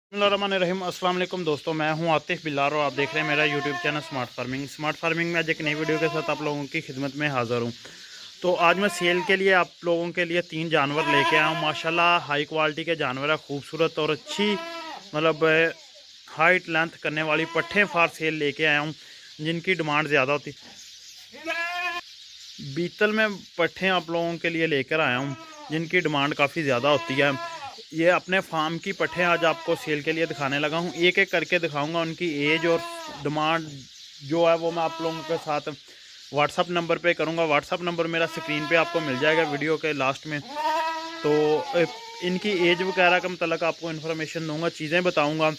बिस्मिल्लाहिर्रहमानिर्रहीम। अस्सलाम वालेकुम दोस्तों, मैं हूं आतिफ बिलार और आप देख रहे हैं मेरा YouTube channel smart farming. Smart farming में आज एक नई वीडियो के साथ आप लोगों की खिदमत में हाज़िर हूं। तो आज मैं सेल के लिए आप लोगों के लिए 3 जानवर लेके आया हूं। माशाल्लाह हाई क्वालिटी के जानवर है, खूबसूरत और अच्छी हाइट लेंथ करने वाली पट्ठे फार सेल लेके आया हूँ, जिनकी डिमांड ज़्यादा होती। बीतल में पट्ठे आप लोगों के लिए लेकर आया हूँ, जिनकी डिमांड काफ़ी ज़्यादा होती है। ये अपने फार्म की पट्ठे आज आपको सेल के लिए दिखाने लगा हूँ। एक एक करके दिखाऊंगा, उनकी एज और डिमांड जो है वो मैं आप लोगों के साथ व्हाट्सअप नंबर पे करूँगा। व्हाट्सअप नंबर मेरा स्क्रीन पे आपको मिल जाएगा वीडियो के लास्ट में। तो इनकी एज वगैरह का मतलब आपको इन्फॉर्मेशन दूँगा, चीज़ें बताऊँगा।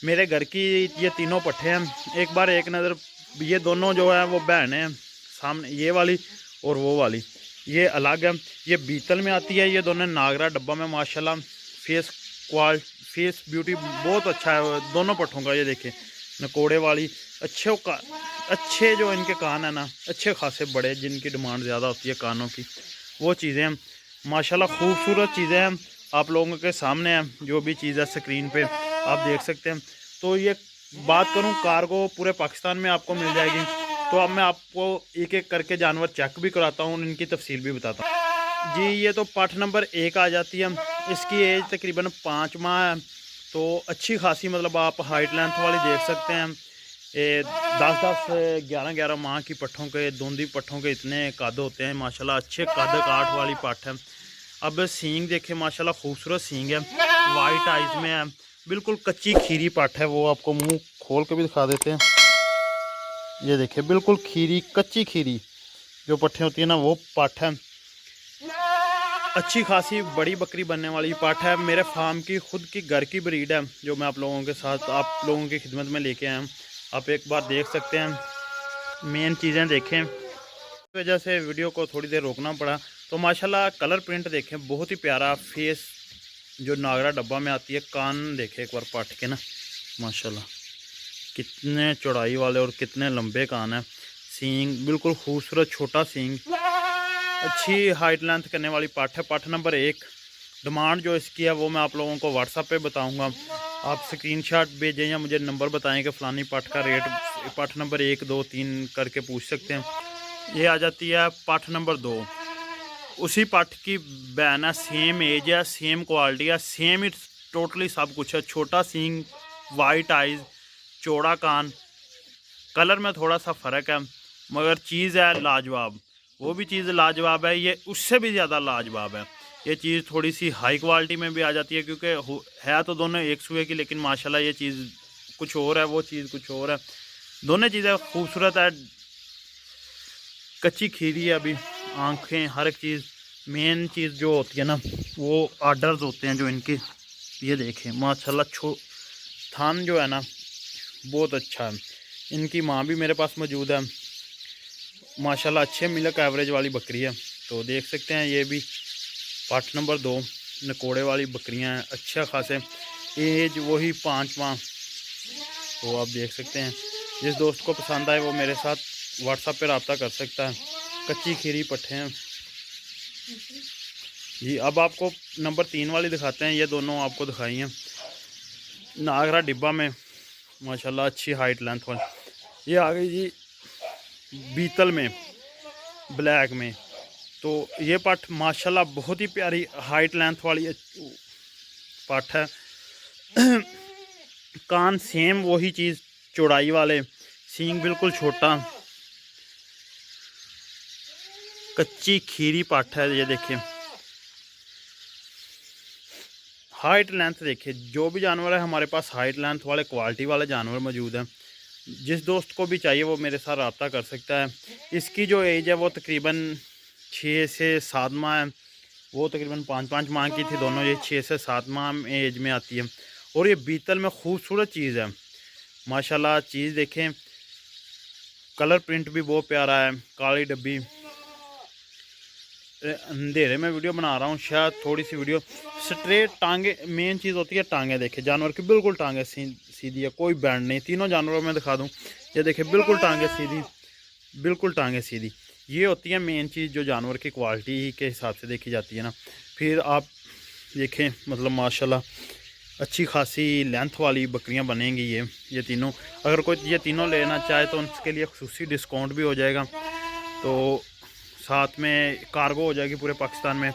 मेरे घर की ये तीनों पट्ठे हैं। एक बार एक नज़र, ये दोनों जो है वो बहन हैं, सामने ये वाली और वो वाली ये अलग है। ये बीतल में आती है, ये दोनों नागरा डब्बा में। माशाल्लाह फेस ब्यूटी बहुत अच्छा है दोनों पट्ठों का। ये देखिए नकोड़े वाली अच्छे जो इनके कान है ना, अच्छे खासे बड़े, जिनकी डिमांड ज़्यादा होती है कानों की, वो चीज़ें हैं। माशाल्लाह खूबसूरत चीज़ें हैं, आप लोगों के सामने हैं। जो भी चीज़ है स्क्रीन पे आप देख सकते हैं। तो ये बात करूं, कार्गो पूरे पाकिस्तान में आपको मिल जाएगी। तो अब मैं आपको एक एक करके जानवर चेक भी कराता हूं, इनकी तफसील भी बताता हूं। जी, ये तो पाठ नंबर 1 आ जाती है। इसकी एज तकरीबन 5 माह है। तो अच्छी खासी आप हाइट लेंथ वाली देख सकते हैं। 10-10 11-11 माह की पट्ठों के, दूंदी पट्ठों के इतने कद होते हैं। माशाल्लाह अच्छे कद काठ वाली पट्ठ है। अब सींग देखे, माशाल्लाह खूबसूरत सींग है, वाइट आइज में है, बिल्कुल कच्ची खीरी पट्ठ है। वो आपको मुंह खोल के भी दिखा देते हैं। ये देखिए बिल्कुल खीरी, कच्ची खीरी जो पट्ठे होती है ना, वो पट्ठ है। अच्छी खासी बड़ी बकरी बनने वाली पाठ है। मेरे फार्म की खुद की घर की ब्रीड है, जो मैं आप लोगों के साथ आप लोगों की खिदमत में लेके आया हूँ। आप एक बार देख सकते हैं, मेन चीज़ें देखें। इस वजह से वीडियो को थोड़ी देर रोकना पड़ा। तो माशाल्लाह कलर प्रिंट देखें, बहुत ही प्यारा फेस जो नागरा डब्बा में आती है। कान देखें एक बार पाठ के ना, माशाल्लाह कितने चौड़ाई वाले और कितने लंबे कान हैं। सींग बिल्कुल खूबसूरत छोटा सींग, अच्छी हाइट लेंथ करने वाली पाठ है। पाठ नंबर 1। डिमांड जो इसकी है वो मैं आप लोगों को व्हाट्सएप पे बताऊंगा। आप स्क्रीनशॉट भेजें या मुझे नंबर बताएं कि फ़लानी पाठ का रेट, पाठ नंबर 1 2 3 करके पूछ सकते हैं। ये आ जाती है पाठ नंबर 2। उसी पाठ की बहन है, सेम एज है, सेम क्वालिटी है, सेम ही टोटली सब कुछ है। छोटा सींग, वाइट आइज़, चौड़ा कान, कलर में थोड़ा सा फ़र्क है, मगर चीज़ है लाजवाब। वो भी चीज़ लाजवाब है, ये उससे भी ज़्यादा लाजवाब है। ये चीज़ थोड़ी सी हाई क्वालिटी में भी आ जाती है, क्योंकि है तो दोनों एक सूए की, लेकिन माशाल्लाह ये चीज़ कुछ और है, वो चीज़ कुछ और है। दोनों चीज़ें खूबसूरत है, कच्ची खीरी है अभी, आँखें, हर एक चीज़। मेन चीज़ जो होती है ना, वो आर्डर्स होते हैं जो इनके। ये देखें माशाल्लाह थान जो है ना बहुत अच्छा है। इनकी माँ भी मेरे पास मौजूद है। माशाल्लाह अच्छे मिल्क एवरेज वाली बकरी है। तो देख सकते हैं, ये भी पाठ नंबर 2 नकोड़े वाली बकरियां हैं, अच्छा खासे, एज वही 5 माह। तो आप देख सकते हैं, जिस दोस्त को पसंद आए वो मेरे साथ व्हाट्सएप पर रब्ता कर सकता है। कच्ची खीरी पट्ठे हैं जी। अब आपको नंबर 3 वाली दिखाते हैं। ये दोनों आपको दिखाई हैं नागरा डिब्बा में, माशाल्लाह अच्छी हाइट लेंथ वाली। ये आ गई जी बीतल में, ब्लैक में। तो ये पाठ माशाल्लाह बहुत ही प्यारी हाइट लेंथ वाली पाठ है। कान सेम वही चीज़, चौड़ाई वाले, सींग बिल्कुल छोटा, कच्ची खीरी पाठ है। ये देखिए हाइट लेंथ देखिए। जो भी जानवर है हमारे पास हाइट लेंथ वाले क्वालिटी वाले जानवर मौजूद हैं। जिस दोस्त को भी चाहिए वो मेरे साथ रब्ता कर सकता है। इसकी जो एज है वो तकरीबन 6 से 7 माह है। वो तकरीबन 5-5 माह की थी दोनों, ये 6 से 7 माह एज में आती है। और ये बीतल में खूबसूरत चीज़ है माशाल्लाह। चीज़ देखें, कलर प्रिंट भी बहुत प्यारा है, काली डब्बी। अंधेरे में वीडियो बना रहा हूँ, शायद थोड़ी सी वीडियो स्ट्रेट। टांगे मेन चीज़ होती है, टांगे देखे जानवर की बिल्कुल टांगे सीधी है, कोई बैंड नहीं। तीनों जानवरों में दिखा दूँ, ये देखे बिल्कुल टांगे सीधी, बिल्कुल टांगे सीधी। ये होती है मेन चीज़ जो जानवर की क्वालिटी के हिसाब से देखी जाती है ना। फिर आप देखें माशाल्लाह अच्छी खासी लेंथ वाली बकरियां बनेंगी ये तीनों। अगर कोई ये तीनों लेना चाहे तो उसके लिए खुसूसी डिस्काउंट भी हो जाएगा, तो साथ में कार्गो हो जाएगी पूरे पाकिस्तान में।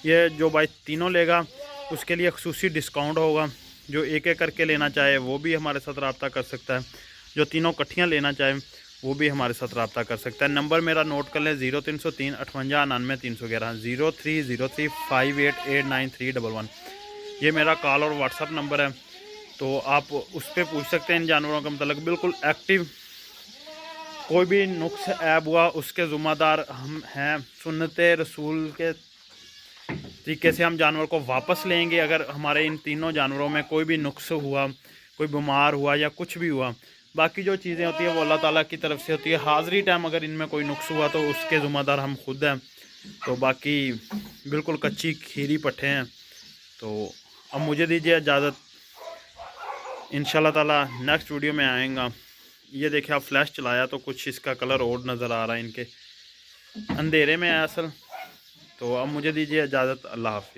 ये जो भाई तीनों लेगा उसके लिए खुसूसी डिस्काउंट होगा। जो एक एक करके लेना चाहे वो भी हमारे साथ रब्ता कर सकता है, जो तीनों कट्ठियाँ लेना चाहे वो भी हमारे साथ रब्ता कर सकता है। नंबर मेरा नोट कर लें 0303 58 99 311 0303 5889 ये मेरा कॉल और व्हाट्सअप नंबर है। तो आप उस पर पूछ सकते हैं इन जानवरों का मतलब। बिल्कुल एक्टिव, कोई भी नुक्स ऐब हुआ उसके ज़िम्मेदार हम हैं। सुन्नते रसूल के तरीके से हम जानवर को वापस लेंगे अगर हमारे इन तीनों जानवरों में कोई भी नुक्स हुआ, कोई बीमार हुआ या कुछ भी हुआ। बाकी जो चीज़ें होती है वो अल्लाह ताला की तरफ से होती है। हाज़िरी टाइम अगर इनमें कोई नुक्स हुआ तो उसके ज़िम्मेदार हम खुद हैं। तो बाकी बिल्कुल कच्ची खीरी पट्ठे हैं। तो अब मुझे दीजिए इजाज़त, इंशाल्लाह ताला नेक्स्ट वीडियो में आएगा। ये देखिए आप फ्लैश चलाया तो कुछ इसका कलर और नज़र आ रहा है, इनके अंधेरे में है असल। तो अब मुझे दीजिए इजाज़त, अल्लाह हाफिज़।